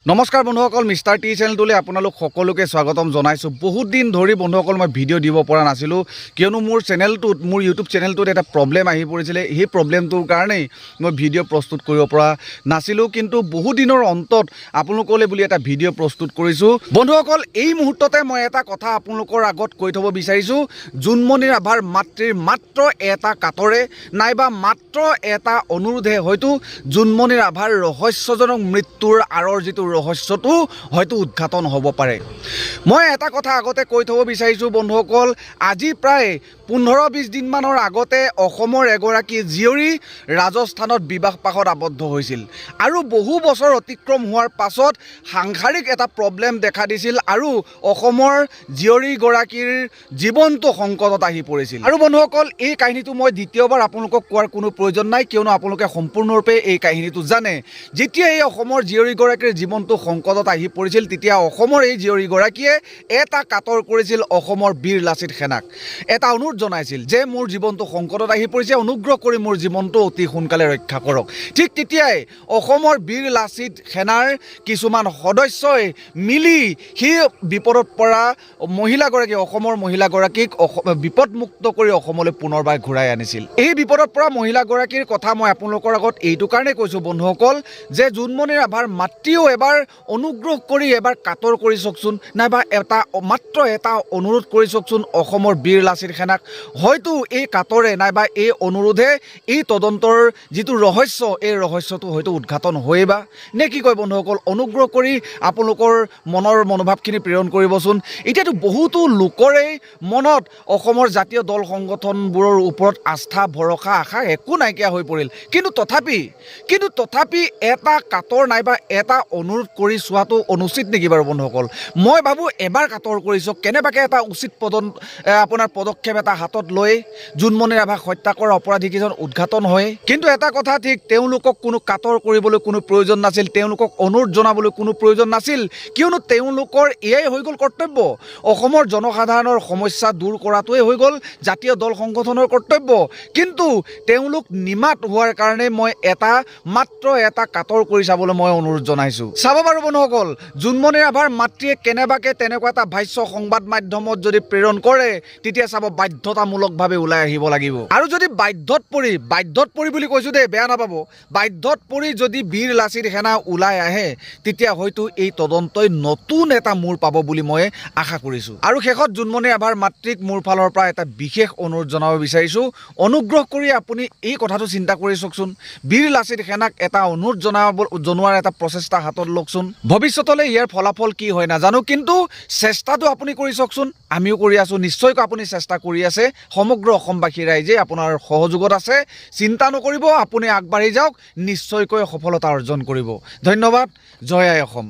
নমস্কাৰ বন্ধুসকল, mister T চেনেলটোলৈ আপোনালোক সকলোকে স্বাগতম জনাইছোঁ। বহুত দিন ধৰি বন্ধুসকল মই ভিডিঅ' দিব পৰা নাছিলোঁ, কিয়নো মোৰ ইউটিউব চেনেলটোত এটা প্ৰব্লেম আহি পৰিছিলে। সেই প্ৰব্লেমটোৰ কাৰণেই মই ভিডিঅ' প্ৰস্তুত কৰিব পৰা নাছিলোঁ, কিন্তু বহুত দিনৰ অন্তত আপোনালোকলৈ বুলি এটা ভিডিঅ' প্ৰস্তুত কৰিছোঁ। বন্ধুসকল, এই মুহূৰ্ততে মই এটা কথা আপোনালোকৰ আগত কৈ থ'ব বিচাৰিছোঁ। জোনমণি ৰাভাৰ মাতৃৰ মাত্ৰ এটা কাতৰে নাইবা মাত্ৰ এটা অনুৰোধে হয়তো জোনমণি ৰাভাৰ ৰহস্যজনক মৃত্যুৰ আঁৰৰ যিটো ৰহস্যটো হয়তো উদ্ঘাটন হ'ব পাৰে। মই এটা কথা আগতে কৈ থ'ব বিচাৰিছোঁ বন্ধুসকল, আজি প্ৰায় 15-20 দিনমানৰ আগতে অসমৰ এগৰাকী জীয়ৰী ৰাজস্থানত বিবাহপাশত আবদ্ধ হৈছিল আৰু বহু বছৰ অতিক্ৰম হোৱাৰ পাছত সাংসাৰিক এটা প্ৰব্লেম দেখা দিছিল আৰু অসমৰ জীয়ৰীগৰাকীৰ জীৱনটো সংকটত আহি পৰিছিল। আৰু বন্ধুসকল, এই কাহিনীটো মই দ্বিতীয়বাৰ আপোনালোকক কোৱাৰ কোনো প্ৰয়োজন নাই, কিয়নো আপোনালোকে সম্পূৰ্ণৰূপে এই কাহিনীটো জানে। যেতিয়া এই অসমৰ জীয়ৰীগৰাকীৰ জীৱনটো সংকটত আহি পৰিছিল, তেতিয়া অসমৰ এই জীয়ৰীগৰাকীয়ে এটা কাতৰ কৰিছিল অসমৰ বীৰ লাচিত সেনাক। এটা অনুৰোধ জনাইছিল যে মোৰ জীৱনটো সংকটত আহি পৰিছে, অনুগ্ৰহ কৰি মোৰ জীৱনটো অতি সোনকালে ৰক্ষা কৰক। ঠিক তেতিয়াই অসমৰ বীৰ লাচিত সেনাৰ কিছুমান সদস্যই মিলি সেই বিপদত পৰা অসমৰ মহিলাগৰাকীক বিপদমুক্ত কৰি অসমলৈ পুনৰবাৰ ঘূৰাই আনিছিল। এই বিপদত পৰা মহিলাগৰাকীৰ কথা মই আপোনালোকৰ আগত এইটো কাৰণে কৈছোঁ বন্ধুসকল, যে জোনমণি ৰাভাৰ মাতৃও এবাৰ অনুগ্ৰহ কৰি এবাৰ কাতৰ কৰি চাওকচোন, নাইবা মাত্ৰ এটা অনুৰোধ কৰি চাওকচোন অসমৰ বীৰ লাচিত সেনাক। হয়তো এই কাতৰে নাইবা এই অনুৰোধে এই তদন্তৰ যিটো ৰহস্য, এই ৰহস্যটো হয়তো উদ্ঘাটন হয়েই বা নে কি কয় বন্ধুসকল? অনুগ্ৰহ কৰি আপোনালোকৰ মনৰ মনোভাৱখিনি প্ৰেৰণ কৰিবচোন। এতিয়াতো বহুতো লোকৰে মনত অসমৰ জাতীয় দল সংগঠনবোৰৰ ওপৰত আস্থা, ভৰসা, আশা একো নাইকিয়া হৈ পৰিল। কিন্তু তথাপি এটা কাতৰ নাইবা এটা অনুৰোধ কৰি চোৱাটো অনুচিত নেকি বাৰু বন্ধুসকল? মই ভাবোঁ এবাৰ কাতৰ কৰি চাওক, কেনেবাকৈ এটা উচিত পদক্ষেপ এটা হাতত লৈ জোনমণি ৰাভাক হত্যা কৰা অপৰাধীকেইজন উদ্ঘাটন হয়। কিন্তু এটা কথা ঠিক, তেওঁলোকক কোনো কাতৰ কৰিবলৈ কোনো প্ৰয়োজন নাছিল, তেওঁলোকক অনুৰোধ জনাবলৈ কোনো প্ৰয়োজন নাছিল, কিয়নো তেওঁলোকৰ এয়াই হৈ গ'ল কৰ্তব্য। অসমৰ জনসাধাৰণৰ সমস্যা দূৰ কৰাটোৱে হৈ গ'ল জাতীয় দল সংগঠনৰ কৰ্তব্য। কিন্তু তেওঁলোক নিমাত হোৱাৰ কাৰণে মই মাত্ৰ এটা কাতৰ কৰি চাবলৈ মই অনুৰোধ জনাইছোঁ। চাব বাৰু বন্ধুসকল, জোনমণি ৰাভাৰ মাতৃয়ে কেনেবাকৈ তেনেকুৱা এটা ভাষ্য সংবাদ মাধ্যমত যদি প্ৰেৰণ কৰে, তেতিয়া চাব বাধ্যতামূলকভাৱে ওলাই আহিব লাগিব। আৰু যদি বাধ্যত পৰি বুলি কৈছোঁ দেই, বেয়া নাপাব, বাধ্যত পৰি যদি বীৰ লাচিত সেনা ওলাই আহে, তেতিয়া হয়তো এই তদন্তই নতুন এটা মূৰ পাব বুলি মই আশা কৰিছোঁ। আৰু শেষত জোনমণি ৰাভাৰ মাতৃক মোৰ ফালৰ পৰা এটা বিশেষ অনুৰোধ জনাব বিচাৰিছোঁ, অনুগ্ৰহ কৰি আপুনি এই কথাটো চিন্তা কৰি চাওকচোন, বীৰ লাচিত সেনাক এটা অনুৰোধ জনোৱাৰ এটা প্ৰচেষ্টা হাতত লওকচোন। ভৱিষ্যতলৈ ইয়াৰ ফলাফল কি হয় নাজানো, কিন্তু চেষ্টাটো আপুনি কৰি চাওকচোন। আমিও কৰি আছোঁ, নিশ্চয়কৈ আপুনি চেষ্টা কৰি আছে। সমগ্ৰ অসমবাসী ৰাইজে আপোনাৰ সহযোগত আছে। চিন্তা নকৰিব, আপুনি আগবাঢ়ি যাওক, নিশ্চয়কৈ সফলতা অৰ্জন কৰিব। ধন্যবাদ। জয় আই অসম।